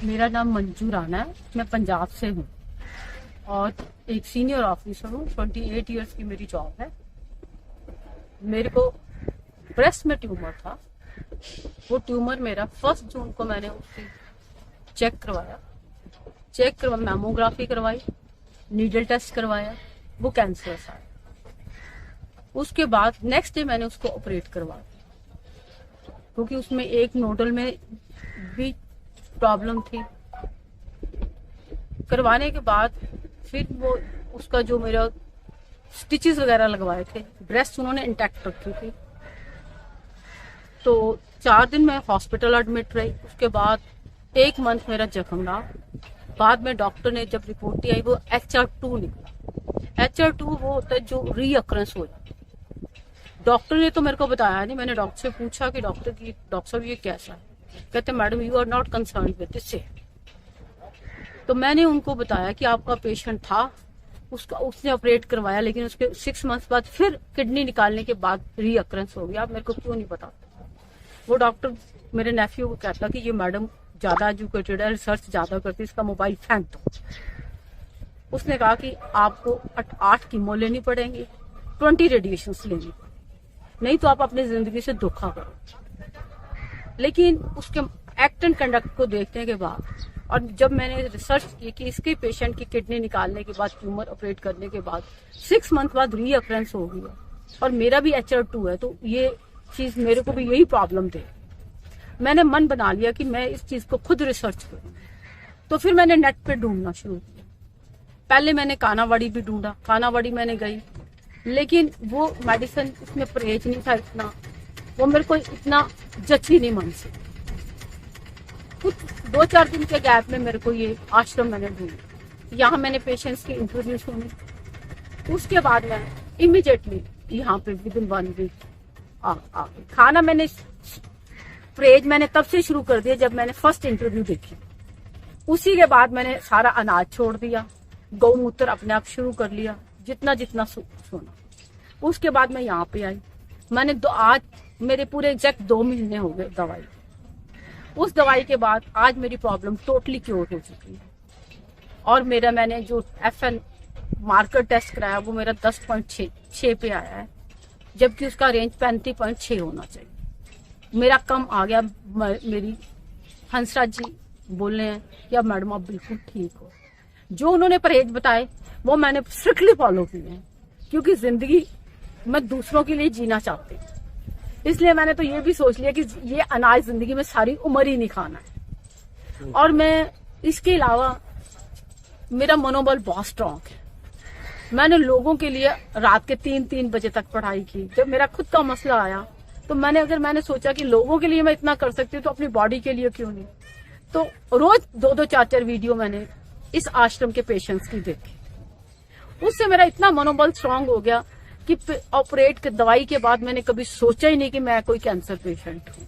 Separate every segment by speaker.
Speaker 1: मेरा नाम मंजू राणा है। मैं पंजाब से हूँ और एक सीनियर ऑफिसर हूँ। 28 इयर्स की मेरी जॉब है। मेरे को ब्रेस्ट में ट्यूमर था। वो ट्यूमर मेरा 1 जून को मैंने उसकी चेक करवाया। मैमोग्राफी करवाई, नीडल टेस्ट करवाया, वो कैंसरस आया। उसके बाद नेक्स्ट डे मैंने उसको ऑपरेट करवाया क्योंकि उसमें एक नोडल में भी प्रॉब्लम थी। करवाने के बाद फिर वो उसका जो मेरा स्टिचेस वगैरह लगवाए थे, ब्रेस्ट उन्होंने इंटैक्ट रखी थी। तो 4 दिन मैं हॉस्पिटल एडमिट रही। उसके बाद 1 मंथ मेरा जख्म रहा। बाद में डॉक्टर ने जब रिपोर्ट आई वो HR2 निकला। HR2 वो होता है जो रीअकरेंस हो जाता है। डॉक्टर ने तो मेरे को बताया नहीं। मैंने डॉक्टर से पूछा कि डॉक्टर साहब ये कैसा है? कहते madam you are not concern with this. तो मैंने उनको बताया कि आपका पेशेंट था, उसने ऑपरेट करवाया, लेकिन उसके 6 मंथ बाद फिर किडनी निकालने के बाद रीअकरेंस हो गया। आप मेरे को क्यों नहीं पता? वो डॉक्टर मेरे नेफ्यू को कहता कि ये मैडम ज्यादा एजुकेटेड है, रिसर्च ज्यादा करती है, इसका मोबाइल फेंक दो। उसने कहा कि आपको 8 कीमो लेनी पड़ेंगी, 20 रेडिएशन लेनी पड़ेंगी, नहीं तो आप अपनी जिंदगी से धोखा करो। लेकिन उसके एक्ट एंड कंडक्ट को देखने के बाद और जब मैंने रिसर्च की कि इसके पेशेंट की किडनी निकालने के बाद, ट्यूमर ऑपरेट करने के बाद 6 मंथ बाद रीअकरेंस हो गया और मेरा भी HR2 है, तो ये चीज मेरे को भी यही प्रॉब्लम थे। मैंने मन बना लिया कि मैं इस चीज को खुद रिसर्च करूँ। तो फिर मैंने नेट पे ढूंढना शुरू किया। पहले मैंने कानावाड़ी भी ढूंढा, कानावाड़ी मैंने गई, लेकिन वो मेडिसिन उसमें परहेज नहीं था इतना, वो मेरे को इतना जची नहीं मन से। कुछ 2-4 दिन के गैप में मेरे को ये आश्रम मैंने ढूंढा। यहाँ मैंने पेशेंट्स की इंटरव्यू सुनी। उसके बाद मैं इमीडिएटली यहाँ पे विदिन 1 वीक आ गई। खाना मैंने परहेज मैंने तब से शुरू कर दिया जब मैंने फर्स्ट इंटरव्यू देखी। उसी के बाद मैंने सारा अनाज छोड़ दिया, गौमूत्र अपने आप शुरू कर लिया, जितना सोना। उसके बाद मैं यहाँ पे आई। मैंने आज मेरे पूरे एग्जैक्ट 2 महीने हो गए दवाई। उस दवाई के बाद आज मेरी प्रॉब्लम टोटली क्योर हो चुकी है। और मैंने जो FN मार्कर टेस्ट कराया वो मेरा 10.6 पे आया है, जबकि उसका रेंज 35.6 होना चाहिए। मेरा कम आ गया। मेरी हंसराज जी बोल रहे हैं कि अब मैडम आप बिल्कुल ठीक हो। जो उन्होंने परहेज बताए वो मैंने स्ट्रिक्टली फॉलो किए हैं, क्योंकि जिंदगी मैं दूसरों के लिए जीना चाहती हूँ। इसलिए मैंने तो ये भी सोच लिया कि ये अनाज जिंदगी में सारी उम्र ही नहीं खाना है। और मैं इसके अलावा मेरा मनोबल बहुत स्ट्रांग है। मैंने लोगों के लिए रात के 3-3 बजे तक पढ़ाई की। जब मेरा खुद का मसला आया तो मैंने सोचा कि लोगों के लिए मैं इतना कर सकती हूँ तो अपनी बॉडी के लिए क्यों नहीं। तो रोज 2-2, 4-4 वीडियो मैंने इस आश्रम के पेशेंट्स की देखी। उससे मेरा इतना मनोबल स्ट्रांग हो गया कि ऑपरेट के दवाई के बाद मैंने कभी सोचा ही नहीं कि मैं कोई कैंसर पेशेंट हूँ।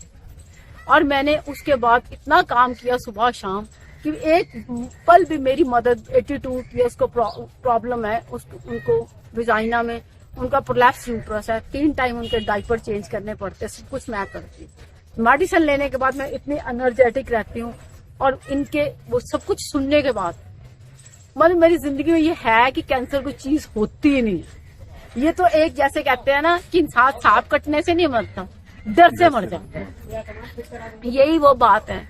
Speaker 1: और मैंने उसके बाद इतना काम किया सुबह शाम कि एक पल भी मेरी मदद 82 ईयर्स को प्रॉब्लम है, उनको विजाइना में उनका प्रोलैप्स यूट्रस है, 3 टाइम उनके डायपर चेंज करने पड़ते, सब कुछ मैं करती हूँ। मेडिसिन लेने के बाद मैं इतनी एनर्जेटिक रहती हूँ और इनके वो सब कुछ सुनने के बाद मतलब मेरी जिंदगी में ये है कि कैंसर कोई चीज होती ही नहीं। ये तो एक जैसे कहते हैं ना कि इंसान सांप कटने से नहीं मरता, डर से मर जाता है। यही वो बात है।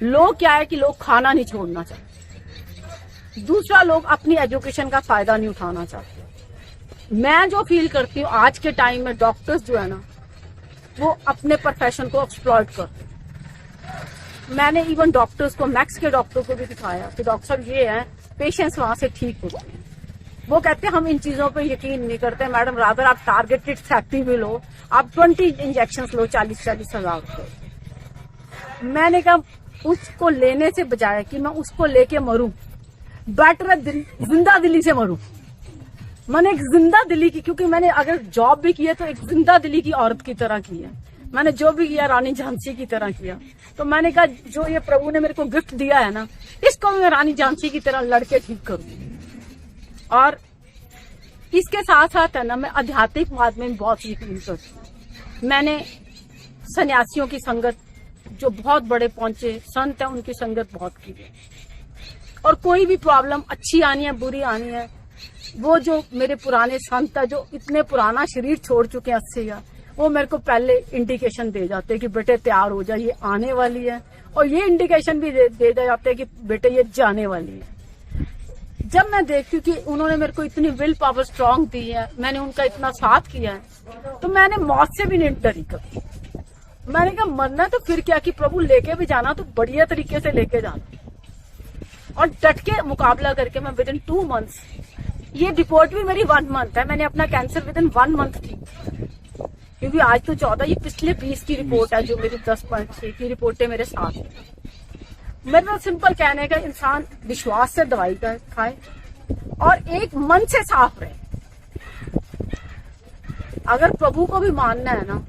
Speaker 1: लोग क्या है कि लोग खाना नहीं छोड़ना चाहते, दूसरा लोग अपनी एजुकेशन का फायदा नहीं उठाना चाहते। मैं जो फील करती हूँ आज के टाइम में डॉक्टर्स जो है ना वो अपने प्रोफेशन को एक्सप्लॉइट करते हैं। मैंने इवन डॉक्टर्स को, मैक्स के डॉक्टर को भी दिखाया कि डॉक्टर साहब ये है, पेशेंट्स वहां से ठीक होते हैं। वो कहते हैं हम इन चीजों पे यकीन नहीं करते मैडम, रादर आप टारगेटेड थेरेपी भी लो, आप 20 इंजेक्शन लो 40-40 हजार रुपए। मैंने कहा उसको लेने से बजाय कि मैं उसको लेके मरूं, बेटर है जिंदा दिली से मरूं। मैंने एक जिंदा दिली की, क्योंकि मैंने अगर जॉब भी की है तो एक जिंदा दिली की औरत की तरह की है। मैंने जो भी किया रानी झांसी की तरह किया। तो मैंने कहा जो ये प्रभु ने मेरे को गिफ्ट दिया है ना, इसको मैं रानी झांसी की तरह लड़के ठीक करूंगी। और इसके साथ साथ है ना मैं आध्यात्मिक मार्ग में बहुत यकीन करती हूँ। मैंने सन्यासियों की संगत जो बहुत बड़े पहुंचे संत है, उनकी संगत बहुत की है। और कोई भी प्रॉब्लम अच्छी आनी है बुरी आनी है, वो जो मेरे पुराने संत है जो इतने पुराना शरीर छोड़ चुके हैं 80 का, वो मेरे को पहले इंडिकेशन दे जाते हैं कि बेटे तैयार हो जा, ये आने वाली है। और ये इंडिकेशन भी दे जाते हैं कि बेटे ये जाने वाली है। जब मैं देखती हूँ कि उन्होंने मेरे को इतनी विल पावर स्ट्रांग दी है, मैंने उनका इतना साथ किया है, तो मैंने मौत से भी नहीं डरी कभी। मैंने कहा मरना तो फिर क्या, कि प्रभु लेके भी जाना तो बढ़िया तरीके से लेके जाना, और डट के मुकाबला करके मैं विद इन 2 मंथ्स, ये रिपोर्ट भी मेरी 1 मंथ है, मैंने अपना कैंसर विद इन 1 मंथ ठीक, क्योंकि आज तो 14, ये पिछले 20 की रिपोर्ट है, जो मेरी 10.6 की रिपोर्टें मेरे साथ है। मेरा सिंपल कहने का, इंसान विश्वास से दवाई का खाए और एक मन से साफ रहे। अगर प्रभु को भी मानना है ना,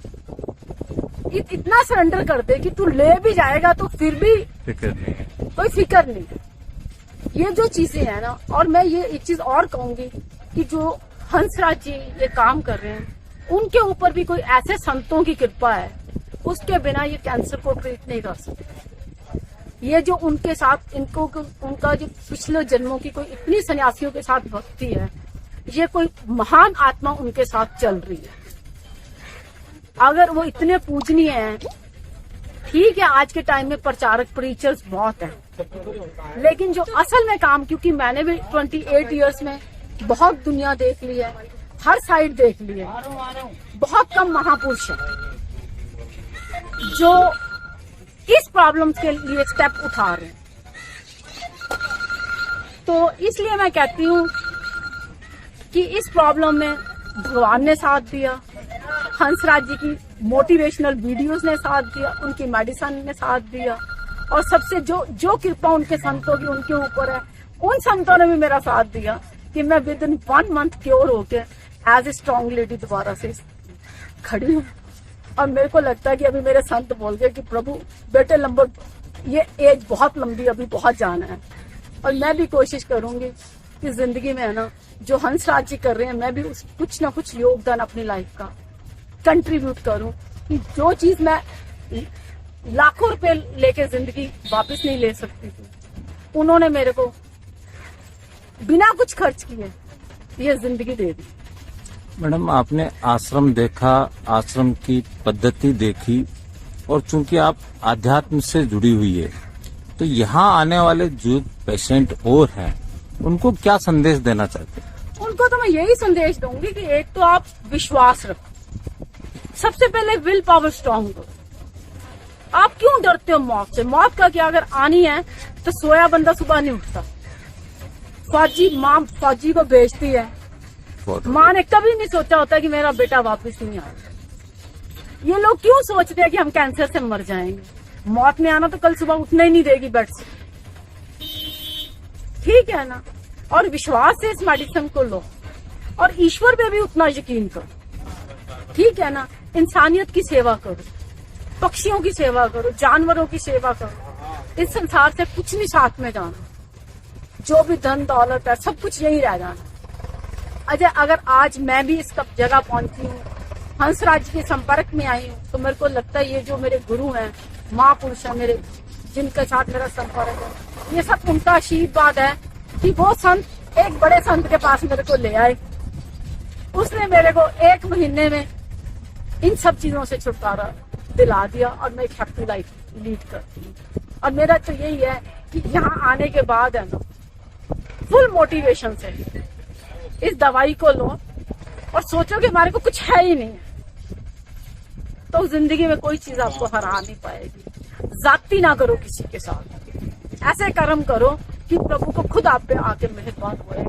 Speaker 1: इतना सरेंडर कर दे कि तू ले भी जाएगा तो फिर भी
Speaker 2: फिक्र नहीं,
Speaker 1: कोई फिक्र नहीं। ये जो चीजें हैं ना, और मैं ये एक चीज और कहूंगी कि जो हंसराज जी ये काम कर रहे हैं, उनके ऊपर भी कोई ऐसे संतों की कृपा है, उसके बिना ये कैंसर को ट्रीट नहीं कर सकते। ये जो उनके साथ इनको उनका जो पिछले जन्मों की कोई इतनी सन्यासियों के साथ भक्ति है, ये कोई महान आत्मा उनके साथ चल रही है। अगर वो इतने पूजनीय हैं, ठीक है आज के टाइम में प्रचारक प्रीचर्स बहुत हैं, लेकिन जो असल में काम, क्योंकि मैंने भी 28 इयर्स में बहुत दुनिया देख ली है, हर साइड देख ली है, बहुत कम महापुरुष हैं जो इस प्रॉब्लम के लिए स्टेप उठा रहे हैं। तो इसलिए मैं कहती हूँ कि इस प्रॉब्लम में भगवान ने साथ दिया, हंसराज जी की मोटिवेशनल वीडियोस ने साथ दिया, उनकी मेडिसिन ने साथ दिया, और सबसे जो कृपा उनके संतों की उनके ऊपर है, उन संतों ने भी मेरा साथ दिया कि मैं विद इन 1 मंथ क्योर होके एज ए स्ट्रॉन्ग लेडी दोबारा से खड़ी हूँ। और मेरे को लगता है कि अभी मेरे संत बोल गए कि प्रभु बेटे लंबा, ये एज बहुत लंबी, अभी बहुत जाना है। और मैं भी कोशिश करूंगी कि जिंदगी में है ना, जो हंसराज जी कर रहे हैं, मैं भी कुछ ना कुछ योगदान अपनी लाइफ का कंट्रीब्यूट करूं, कि जो चीज मैं लाखों रुपए लेके जिंदगी वापस नहीं ले सकती थी, उन्होंने मेरे को बिना कुछ खर्च किए ये जिंदगी दे दी।
Speaker 2: मैडम आपने आश्रम देखा, आश्रम की पद्धति देखी, और चूंकि आप आध्यात्म से जुड़ी हुई है, तो यहाँ आने वाले जो पेशेंट और हैं, उनको क्या संदेश देना चाहते हैं?
Speaker 1: उनको तो मैं यही संदेश दूंगी कि एक तो आप विश्वास रखो, सबसे पहले विल पावर स्ट्रांग करो। आप क्यों डरते हो मौत से? मौत का क्या, अगर आनी है तो सोया बंदा सुबह नहीं उठता। माँ फौजी को भेजती है, माँ ने कभी नहीं सोचा होता कि मेरा बेटा वापस नहीं आएगा। ये लोग क्यों सोचते हैं कि हम कैंसर से मर जाएंगे? मौत में आना तो कल सुबह उठना ही नहीं देगी बेड से, ठीक है ना। और विश्वास से इस मेडिसिन को लो, और ईश्वर पे भी उतना यकीन करो, ठीक है ना। इंसानियत की सेवा करो, पक्षियों की सेवा करो, जानवरों की सेवा करो। इस संसार से कुछ नहीं साथ में जाना, जो भी धन दौलत है सब कुछ यही रह जाना। अगर आज मैं भी इस जगह पहुंची हूँ, हंसराज के संपर्क में आई हूँ, तो मेरे को लगता है ये जो मेरे गुरु हैं, महापुरुष है मेरे, जिनके साथ मेरा संपर्क है, ये सब उनका आशीर्वाद है कि वो संत एक बड़े संत के पास मेरे को ले आए। उसने मेरे को 1 महीने में इन सब चीजों से छुटकारा दिला दिया, और मैं एक हैप्पी लाइफ लीड करती हूँ। और मेरा तो यही है कि यहाँ आने के बाद है ना, फुल मोटिवेशन से इस दवाई को लो, और सोचो कि हमारे को कुछ है ही नहीं, तो जिंदगी में कोई चीज आपको हरा नहीं पाएगी। जाती ना करो किसी के साथ, ऐसे कर्म करो कि प्रभु को खुद आप पे आके मेहरबान होए।